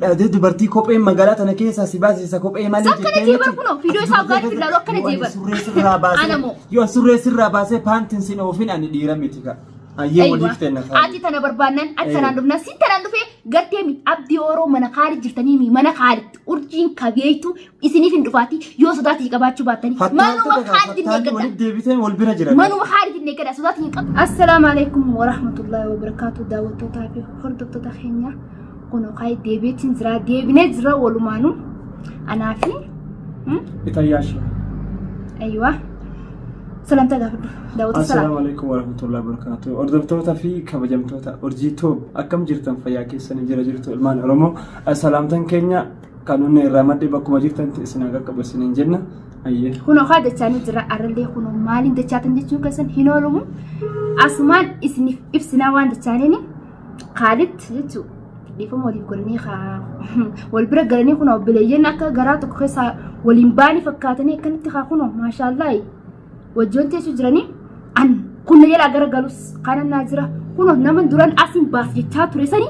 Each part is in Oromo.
dubartii kophee magaalaa tana keessa si baasisa kophee malee jettee jechuudha. Kuno fiidiyoo isaa gaarii filaaloo akkana jeebar. Surree sirraa baasee yoo surree sirraa baasee paantiin sin oofin ani dhiira miti ka. Ayyee waliif tenna. Ati tana barbaannan ati tanaan dhufna si tanaan dhufee garteemi abdii Oromoo mana Khaalid jirtanii mana Khaalid urjiin kabeeytu isiniif hin dhufaati yoo sodaatii qabaachuu baattanii manuma Khaalid ne gada waliif deebiteen wal bira jiran manuma Khaalid ne gada sodaatii hin qabu. Assalaamu alaykum wa rahmatullahi wa barakatuh daawwattootaa fi hordoftoota keenya. Kuno kai deebiitiin jira deebinee jira walumaanu anaafi itayaashi aywa salamta gaafadhu daawwatu salaam. Assalaamu alaykum wa rahmatullahi wa barakatuh hordoftoota fi kabajamtoota urjiitoo akkam jirtan fayyaa keessanii jira jirtu ilmaan Oromoo salaamtan keenya kanuunne irraa madde bakkuma jirtan isin akka qabasiniin jenna ayyee kuno haa dachaanii jira arallee kuno maaliin dachaatan jechuun keessan hin oolumu asumaan isiniif ibsinaa waan dachaaniin Khaalid jechuudha. Difuma waliin golanii wal bira galanii kuno bileeyyan akka garaa tokko keessa waliin baanii fakkaatanii akkanitti haa kuno maashaallah wajjoon teessu jiranii an kunna jedha gara galus kana naa jira kuno nama duran asin baas jechaa ture sanii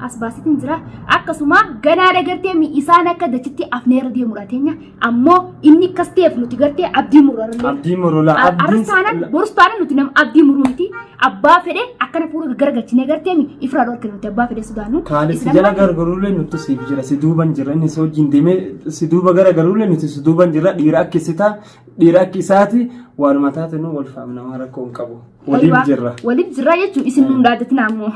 as baasitiin jira akkasuma ganaa dagartee mi isaan akka dachitti afneera deemudha teenya ammoo inni kasteef nuti gartee abdii murarallee abdii murula abdii borustaana nuti nama abdii muruuti abbaa fedhe akkana fuula gargachine gartee mi ifraa dhorke nuti abbaa fedhe sudaanu Khaalid si jala gargaruulee nuti siif jira si duuban jira inni soo jindime si duuba gargaruulee nuti si duuban jira dhiira akkisitaa dhiira akkisaati waanuma taatenu wal faamna rakkoo qabu waliif jirra jechuun isin hundaadatina ammoo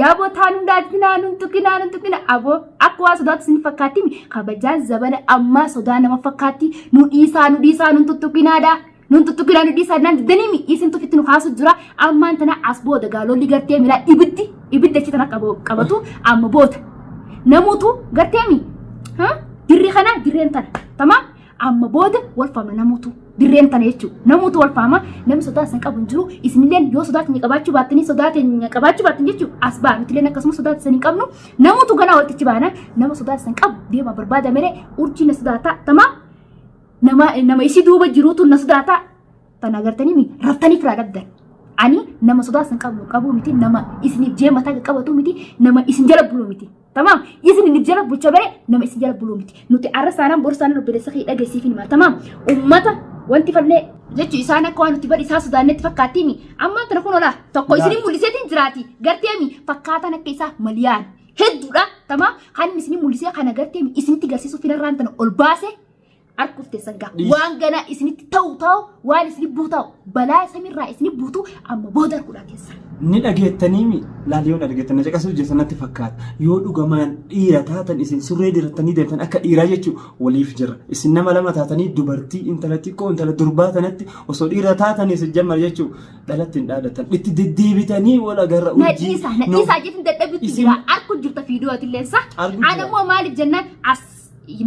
yaa bootaan hundaadatina nuntukina aboo akka waa sodaatu isin fakkaatti kabajaan zabana ammaa sodaa nama fakkaatti nu dhiisaa nuntuttukinaadha nuntuttukina nu dhiisaa naan danimi isin tufitti nu kaasu jira ammaan tana as booda gaalolli gartee mila ibidda achi tana qabatu amma boota namuutu gartee mi dirri kana dirreen tana tamaam amma booda wal faama namuutu dirreen tana jechuudha namuutu wal faama namni sodaa san qabu jiru isinilleen yoo sodaatni qabaachuu baattanii sodaatni qabaachuu baattan jechuudha as baa nutilleen akkasuma sodaatni san hin qabnu namuutu ganaa walitti baana nama sodaatni san qabu deema barbaada malee urjii na sodaata tamaam nama isi duuba jiruutu na sodaata tan agartanii raftanii firaa dhabdan ani nama sodaatni san qabu miti nama isiniif jeemataa qabatu miti nama isin jala bulu miti tamam isin ni jala bulcha bare nama isin jala bulu miti nuti arrasaanan borsaan obboleessa kee dhageessiifin ma tamam ummata wanti fallee jechu isaan akka waan nuti bari isaa sodaanetti fakkaattiimi amma tana kun ola tokko isin mul'iseetiin jiraati garteemi fakkaatan akka isaa maliyaan hedduudha tamam kan isin mul'isee kana garteemi isinitti garsiisuuf finarraan tana ol baase arkufte sanga waan gana isinitti ta'u waan isin buuta'u balaa samirraa isin buutu amma boodar kudha keessa ni dhageettanii laaliyoon dhageettanii caqasuu jesanatti fakkaata yoo dhugamaan dhiira taatan isin surree dirattanii deemtan akka dhiiraa jechuu waliif jira isin nama lama taatanii dubartii intala xiqqoo intala durbaa tanatti osoo dhiira taatanii isin jammar jechuu dhalatti hin dhaadatan itti deddeebitanii wal agarra urjii nadhiisaa jetin dadhabitti jira arku jirta fiidiyootillee sa anamoo maaliif jennaan as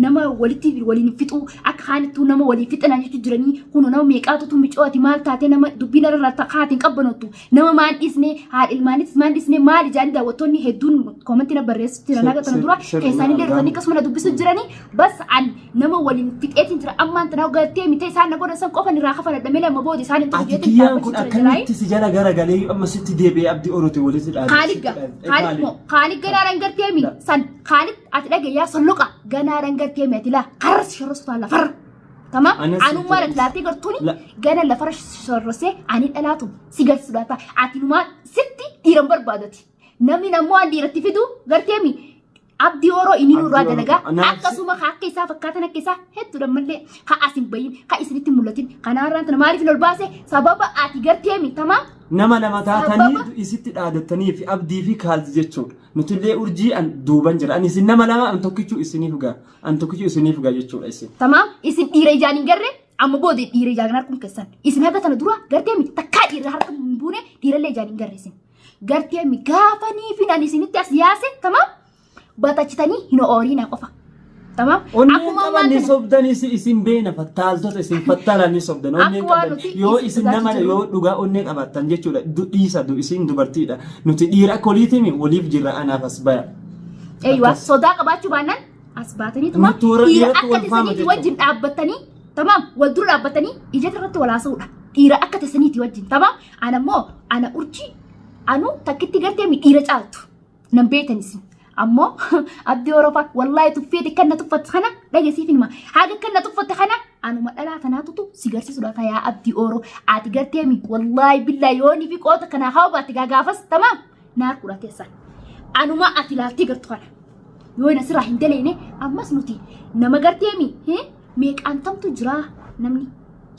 nama walitti waliin fixu akka haanittuu nama waliin fixanaa jechuun jiranii kuno nama meeqaatutu micooti maal taate nama dubbiin irra haatiin qabbanottu nama maan dhisne haadha ilmaanis maan dhisne maal ijaanii daawwattoonni hedduun koomentii na barreessu jiran akka tana dura keessanii dheeratanii akkasuma na dubbisu jiranii bas an nama waliin fixeetiin jira ammaan tana gartee mitee isaan na godhan san qofan irraa kafa nadhamee lama boodi isaan hin tujeetiin atiyyaan kun akkamitti si jala garagalee amma sitti deebi'ee abdii orooti walitti dhaadhe Khaalid ganaaraan gartee mi san Khaalid ati dhagayaa solloqa ganaaraan gartee meetila karas shorrosuta lafar tamam anu mara laati gartuni gana lafar shorrose ani dhalaatu sigal sudata ati numa sitti dhiiran barbaadati namni namoo an dhiiratti fidu gartee mi abdii Oromoo inni nurraa dalagaa akkasuma akka isaa fakkaatan akka isaa hedduudha malee haa asin bayin haa isinitti mul'atin kanaarraan tana maaliif ol baase sababa ati gartee mi tamam nama lama taatanii isitti dhaadattanii fi abdii fi Khaalid jechuudha nutillee urjii an duuban jira an isin nama lama an tokkichuu isiniif gaa jechuudha isin tamam isin dhiira ijaan hin garre amma boode dhiira ijaan harkuun keessan isin haga tana dura gartee mi takkaa dhiira harka hin buune dhiirallee ijaan hin garre isin gartee mi gaafanii fi an isinitti as yaase tamam batachitanii hin ooriina qofa tamam akkuma waan sobdan isin beena fattaaltota isin fattaalanii sobdan onnee qaban yoo isin nama yoo dhugaa onnee qabattan jechuudha dhiisa isin dubartiidha nuti dhiira koliitimi waliif jirra anaaf as baya aywa sodaa qabaachuu baannaan as baatanii tuma dhiira akka tisaniiti wajjin dhaabbatanii tamam wal dura dhaabbatanii ijata irratti walaasa'uudha dhiira akka tisaniiti wajjin tamam anammoo ana urjii anu takkitti gartee mi dhiira caaltu nan beektan isin ammoo abdii Oroofaa wallaahi tuffeeti kan na tuffatte kana dhageessiif hima haga kan na tuffatte kana anuma dhalaa tanaatutu si garsiisudha yaa abdii Oroo ati garteemi wallaahi billaahi yoonii fi qoota kana haa baatti gaafas tamaam naar kudha teessan anuma ati laaltee gartu kana yoo na sirraa hin daleene ammas nuti nama garteemi meeqaan tamtu jira namni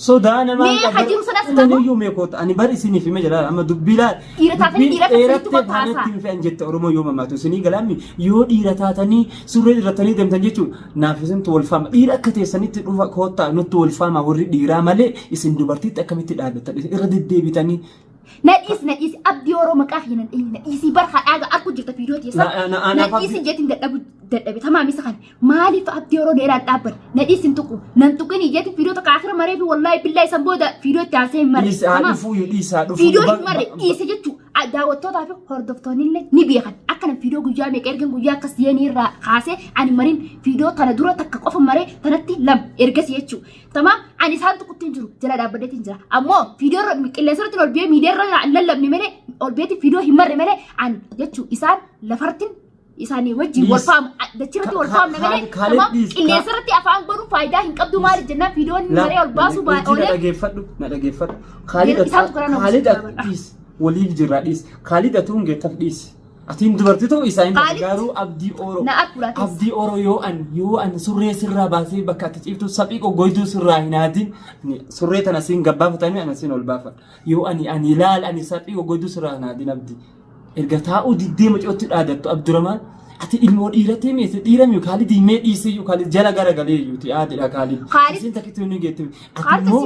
sodaa namaa hajiru sadas tamu yoo meeqoota ani bar isiniif hima jira amma dubbilaa dhiira taatanii dhiira dheerattee faanatti fi anjette oromoo yoo mamaatu isinii galaammi yoo dhiira taatanii surree dhiiratanii deemtan jechuun naaf isintu wal faama dhiira akka teessanitti dhufa koottaa nutti wal faama warri dhiiraa malee isin dubartiitti akkamitti dhaaddattan irra deddeebitanii nadhiis abdii Oroo maqaa fi nadhiisii bar haadhaaga argu jirta fiidiyoo teessa nadhiisii jeetiin dadhabe tamaamisa kan maaliif abdii Oroo dheeraan dhaabban nadhiisin tuqu nan tuqinii jeetiin fiidiyoo takka akira maree fi wallaahi billaahi san booda fiidiyoo itti aansee hin marre fiidiyoo hin marre dhiise jechuu daawwattootaa fi hordoftoonni illee ni beekan akkana fiidiyoo guyyaa meeqa ergan guyyaa akkas yeenii irraa kaasee ani mariin fiidiyoo tana dura takka qofa maree tanatti lam ergasi jechuu tamaam ani isaan tuqutti hin jiru jala dhaabbadeetti hin jira ammoo fiidiyoo qilleensa irratti ol biyee miidiyaa irra lallabni malee ol biyeetti fiidiyoo hin marre malee ani jechuu isaan lafartin isaanii wajjin wal faamu dachirratti wal faamna malee tamaam qilleensa irratti afaan godhu faayidaa hin qabdu maali jennaan fiidiyoon maree ol baasuu baay'oolee na dhageeffadhu Khaalid waliif jirra dhiis Khaalid atuun geettaf dhiis atiin dubartii ta'uu isaan gargaaruu abdii Oroo yoo an surree sirraa baasee bakka ati ciiftu saphii qoggoyduu sirraa hin haadin surree tana siin gabbaafatanii ana siin ol baafadha yoo ani ilaal ani saphii qoggoyduu sirraa hin haadin abdii erga taa'uu diddee macootti dhaadattu Abduramaan ati ilmoo dhiiratee meeshaa dhiirame Khaalid himee dhiisee Khaalid jala garagalee yuuti aadidha Khaalid isin takkitti ni geettu ati immoo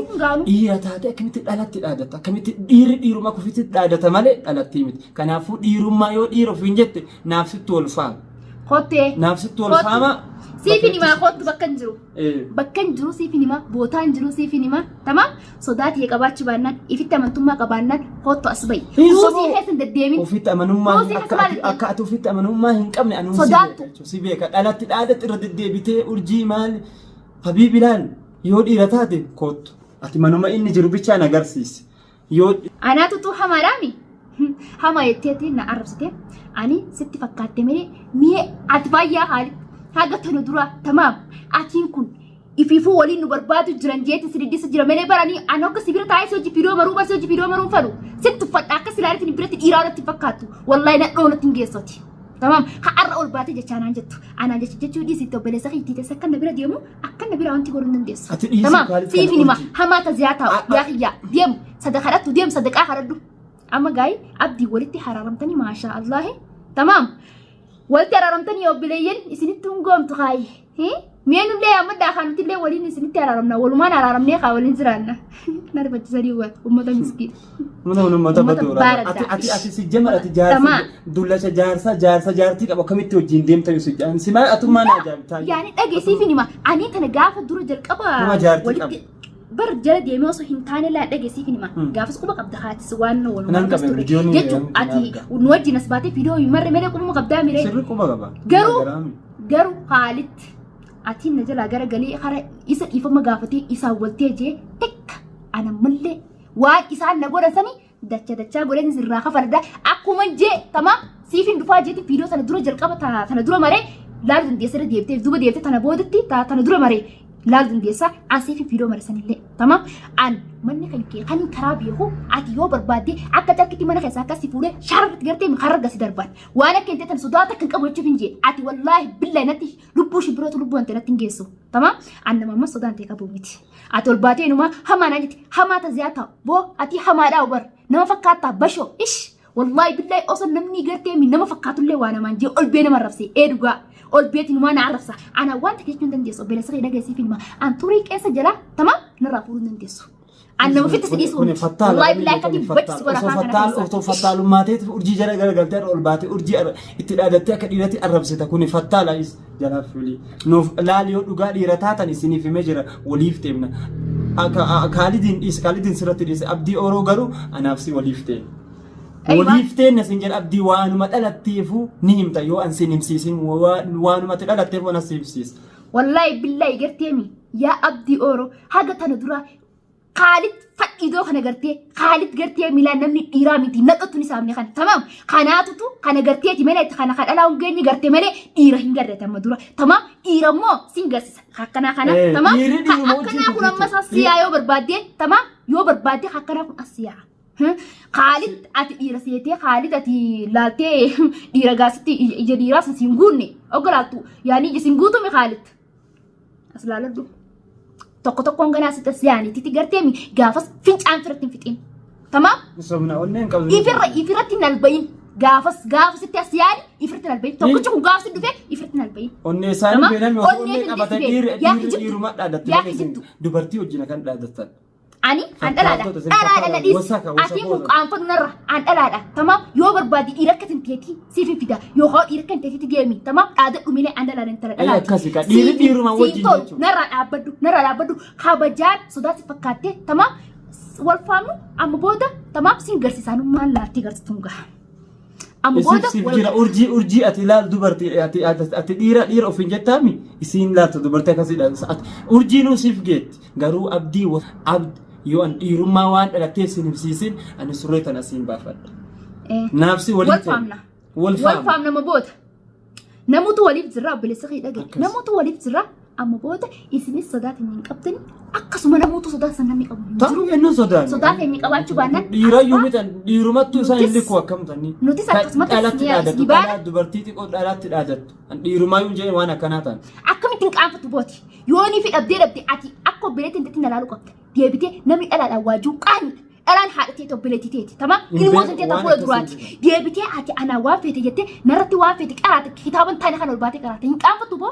dhiira taate akkamitti dhalatti dhaadatta akkamitti dhiiruma kufitti dhaadata malee dhalatti miti kanaafuu dhiirummaa yoo dhiira ofiin jette naaf sitti wal faama kottee naaf sitti wal faama siifin himaa kottu bakka hin jiru siifin himaa bootaa hin jiru siifin himaa tamaam sodaatii qabaachuu baannaan ifitti amantummaa qabaannaan kottu as bayi suusii keessan deddeemin ofitti amanummaa akka ati ofitti amanummaa hin qabne anuun si beeka dhalatti dhaadatti irra deddeebitee urjii maali habiibilaan yoo dhiira taate kottu ati manuma inni jiru bichaan agarsiisi yoo anaatutu hamaadhaami hama jetteetiin na arrabsite ani sitti fakkaatte mee ati baay'ee haali haga tana dura tamaam atiin kun ifiifuu waliin nu barbaadu jiran jeetti sididdisa jira malee baranii ani akka sibira taa'ee hojii fiidiyoo maruu barsi hojii fiidiyoo maruu fadhu sitti uffadha akka silaalitiin biratti dhiiraa walitti fakkaattu wallaahi nadhoo walitti hin geessoti tamaam har'a ol baatee jechaa naan jettu anaan jechuu dhiisitti obboleessa hiittiites akka na bira deemu akka na bira wanti godhuu hin dandeessu tamaam siifin hima hamaa taziyaa taa'u yaa kiyyaa deemu sadaqadhattu deemu sadaqaa kadhadhu amma gaa'ii abdii walitti haraaramtanii maashaa Allaahi tamaam walitti haraaramtanii obboleeyyan isinitti hungoomtu kaayi meenullee amma daakantillee waliin isinitti haraaramna walumaan haraaramnee kaa waliin jiraanna narfachisanii waan ummata miskiin ummata baduura ati si jama ati dullacha jaartii qaba akkamitti wajjin deemta yoo sijjaan si maal atummaan ajaa'ibtaa yaani dhageessiifin hima ani tana gaafa dura jalqaba walitti bar jala deemee osoo hin taane laa dhageessiifin hima gaafas quba qabda haatis waan walumaan jechuun ati nu wajjin as baatee fiidiyoo hin marre malee qubuma qabdaa miree sirri quba qaba garuu haalitti atiin na jalaa gara galee hara isa dhiifama gaafatee isaa waltee jee tekka ana mallee waan isaan na godhasanii dachaa godhanii sirraa kafaladhaa akkuma jee tamaam siifin dhufaa jeetiin fiidiyoo sana dura jalqaba tana dura maree laalu dandeessa irra deebitee duuba deebitee tana boodatti tana dura maree laalu dandeessa an siifin fiidiyoo marisanillee tamaam an manni kan kee kan karaa beeku ati yoo barbaadde akka jalkitti mana keessaa akkasii fuudhee shaarratti gartee harra gasi darban waan akka hin teetan sodaata kan qabu jechuuf hin jee ati wallaahi billaahi natti lubbuu shibbirootu lubbuu wanta natti hin geessu tamaam an nama amma sodaan ta'e qabu miti ati ol baatee inumaa hamaa naan jetti hamaa taziyaa taa'u boo ati hamaadhaa ubar nama fakkaattaa bashoo ish wallaahi billaahi osoo namni gartee nama fakkaatullee waa namaan jee ol bee nama arrabsee dhugaa ol beeti numaa na arrabsa ana wanta keessa hin dandeessu obboleessa kee dhageessiif ilma an turii keessa jala tamaam narraa fuudhuu hin dandeessu an nama fitti sidhiisu wallaahi billaahi akkati bachisi godha afaan kana keessa fattaalummaa ta'eef urjii jala garagaltee ol baatee urjii itti dhaadattee akka dhiiratti arrabsita kuni fattaala jalaaf filii nuuf laal yoo dhugaa dhiira taatan isiniif himee jira waliif teemna Khaalidiin sirratti dhiise abdii Oroo garuu anaaf si waliif teemna waliif teemna sin jedha abdii waanuma dhalatteefu ni himta yoo an sin himsiisin waanuma dhalatteef waan as himsiis wallaahi billaahi garteemi yaa abdii Oroo haga tana dura Khaalid fadhiidoo kana gartee Khaalid gartee miilaan namni dhiiraa miti naqatu ni saamne kan tamam kanaatutu kana garteeti malee kana kadhalaa hungeenyi gartee malee dhiira hin garrete amma dura tamam dhiira immoo sin garsisa akkana tamam akkana kun amma sasiyaa yoo barbaadde tamam yoo barbaadde akkana kun asiyaa Khalid ati dhiira seetee Khalid ati laaltee dhiira gaasitti ija dhiiraa sin guunne ogolaatu yaani ija sin guutume Khalid aslaaladhu tokkoon ganaa sitti siyaani titi gartee mi gaafas fincaan firatti fixiin tamam sabna onneen qabdu ifirratti nalbayin gaafas sitti siyaani ifirratti nalbayin tokkichi kun gaafas dhufe ifirratti nalbayin onnee isaanii beelame onnee qabatan dhiiruma dhaadatte dubartii wajjin kan dhaadatan ani andalaadha ati kun qaanfatu narra andalaadha tamam yoo barbaadi dhiira akka tinteeti siif fida yoo haa dhiira kan tinteeti deemi tamam dhaada dhumilee andalaadha intala akkasi ka dhiiruma wajjin jechuudha narra dhaabbaddu kabajaan sodaati fakkaatte tamam wal faamnu amma booda tamam sin garsiisaanu maal laatti garsiitunga amma booda jira urjii ati laal dubartii ati dhiira ofin jettaami isiin laata dubartii akkasiidha urjiinuu siif geetti garuu abdii yoo an dhiirummaa waan dhalatee sin himsiisin ani surree tan asiin baafadha. Naafsi wal faamna ma booda. Namoota waliif jirra obboleessa kee dhagaye. Namoota waliif jirra amma booda isinis sodaatiin hin qabdani akkasuma namoota sodaatan namni qabu. Ta'uu eenyu sodaatan? Sodaatan inni qabaachuu baannaan. Dhiira yoo mitan dhiirumattuu isaan illee koo akkamtanii. Nutis akkasumatti dhaadatu dubartii xiqqoo dhaalaatti dhaadattu. Dhiirumaa yoo jedhan waan akkanaa ta'an. Akkamittiin qaanfatu booti. Yoo ni fi dhabdee ati akka obboleettiin datti na laaluu qabda. Deebitee namni dhalaadhaan waajuu qaani dhalaan haadhatee obboleettii teeti tamam ilmoo santii fuula duraati deebitee ati anaa waan feete jettee narratti waan feete qaraate kitaaban taane kan ol baatee qaraate hin qaanfattu boo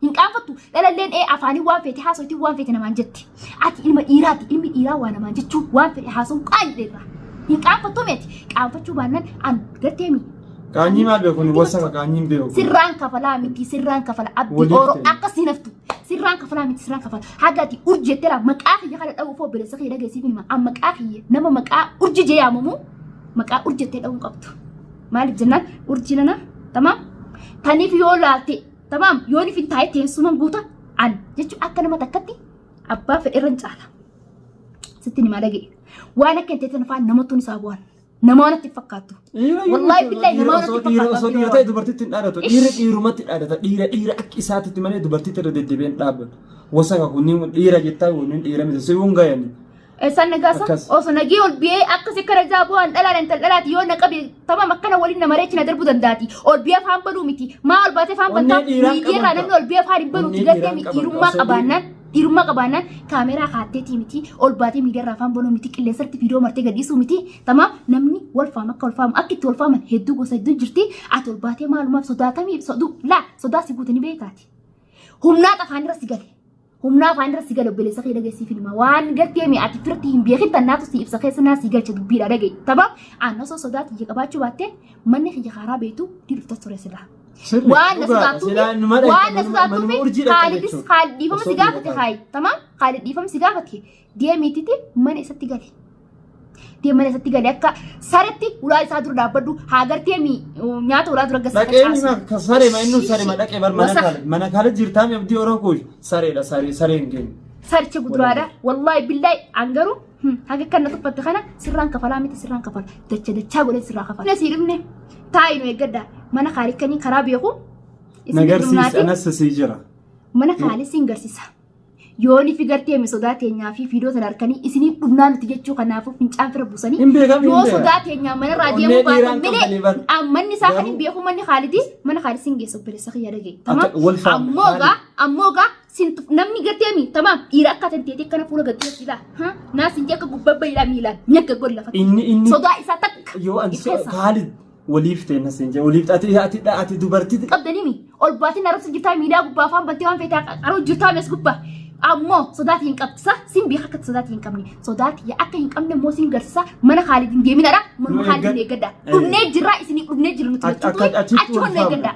hin qaanfattu dhalalleen afaanii waan feete haasoitii waan feete namaan jetti ati ilma dhiiraati ilmi dhiiraa waa namaan jechuu waan feete haasawuu qaani dheerraa hin qaanfattu meeti qaanfachuu baannaan an garteemi. Kaanyi maal beekuni wasa kaanyiin beeku. Sirraan kafalaa miti sirraan kafala abdii oro akkasii naftu. Sirraan kafalaa miti sirraan kafala hagati urjettera maqaa kiyya kana dhawu foo obboleessa kee dhageessiif hima amma maqaa kiyya nama maqaa urji jee yaamamu maqaa urjettee dhawuun qabdu maaliif jennaan urji nana tamam taniif yoo laalte tamam yoo ni fintaa'e teessuman guuta an jechuun akka nama takkatti abbaa fedheerran caala sitti nima dhagee waan akka hin teetan afaan namattuun isaa bu'an. Namoonni fakkaatu. Wallahi billahi namoonni fakkaatu. Osoo dhiira ta'e dubartiitti hin dhaadatu. Dhiirumatti dhaadata. Dhiira akka isaatitti malee dubartiitti irra deddeebi'een dhaabbatu. Wasa kunniin dhiira jettaa kunniin dhiira miti. Si hun gayan. San nagaasa osoo nagee ol biyee akkasii kana jaabu'aan dhalaan intal dhalaati yoo naqabe tamam akkana waliin nama reechina darbuu dandaati. Ol biyee afaan banuu miti. Maa ol baatee afaan bantaa miidiyaarraa namni ol biyee afaan hin banuuti gartee dhiirummaa qabaannaan. Dhiirummaa qabaannaan kaameeraa kaatteetii miti ol baatee miidiyaarraa afaan banuu miti qilleensatti viidiyoo martee gadhiisuu miti tamam namni wal faama akka wal faamu akka itti wal faaman hedduu gosa hedduu jirti ati ol baatee maalumaaf sodaatamii sodaa si guutanii beekaati. Humnaa afaan irra si gale humnaa afaan irra si gale obboleessa kee dhageessiif hima waan gartee mi ati firti hin beekin tannaatu si ibsa keessa naa si galcha dubbiidha dhagaye tamam aannan osoo sodaati ija qabaachuu baattee manni kiyya karaa beetu diirufta ture silaa. Waan nasuudhaatuufi Khalid dhiifama si gaafate kaayi tamam Khalid dhiifama si gaafate deemiititi mana isatti gale deemana isatti gale akka saretti ulaa isaa dura dhaabbadhu haa gartee nyaata ulaa dura gasa dhaqee saree ma inni saree ma dhaqee bar mana Khalid jirtaami abdii oroo kuush sareedha sareen keenya saricha guduraadha wallahi billahi angaru haga kana tuffatte kana sirraan kafalaa miti sirraan kafala dachaa godhe sirraa kafala nasi dhibne taa'inu eeggadda mana Khalid kanii karaa beeku nagarsiisa anas si jira mana Khalid sin garsiisa yooni fi gartee mi sodaa teenyaa fi fiidoo tan harkanii isiniif dhumnaa nuti jechuu kanaafuu fincaan fira buusanii yoo sodaa teenyaa mana irraa deemuu baatan malee ammanni isaa kan hin beeku manni Khalid mana Khalid sin geessa obboleessa kiyya dhagaye tamam ammoogaa namni gartee mi tamam dhiira akka tanteetii kana fuula gadhiisii laa naas hin jekka gubbabba ilaa miilaan nyakka gol lafa sodaa isaa takka yoo ansi Khalid waliif ta'e nasin jee waliif ati dubartii qabdanii ol baatiin arabsa jirtaa miidiyaa gubbaa afaan bantee waan feetaa qaroo jirtaa mes gubbaa ammoo sodaati hin qabdisa sin beeka akka sodaati hin qabne sodaati akka hin qabne immoo sin garsisa mana Khalid hin deeminadha mana Khalid hin eeggadda dhumnee jirra isinii dhumnee jiru nuti achi honna eeggadda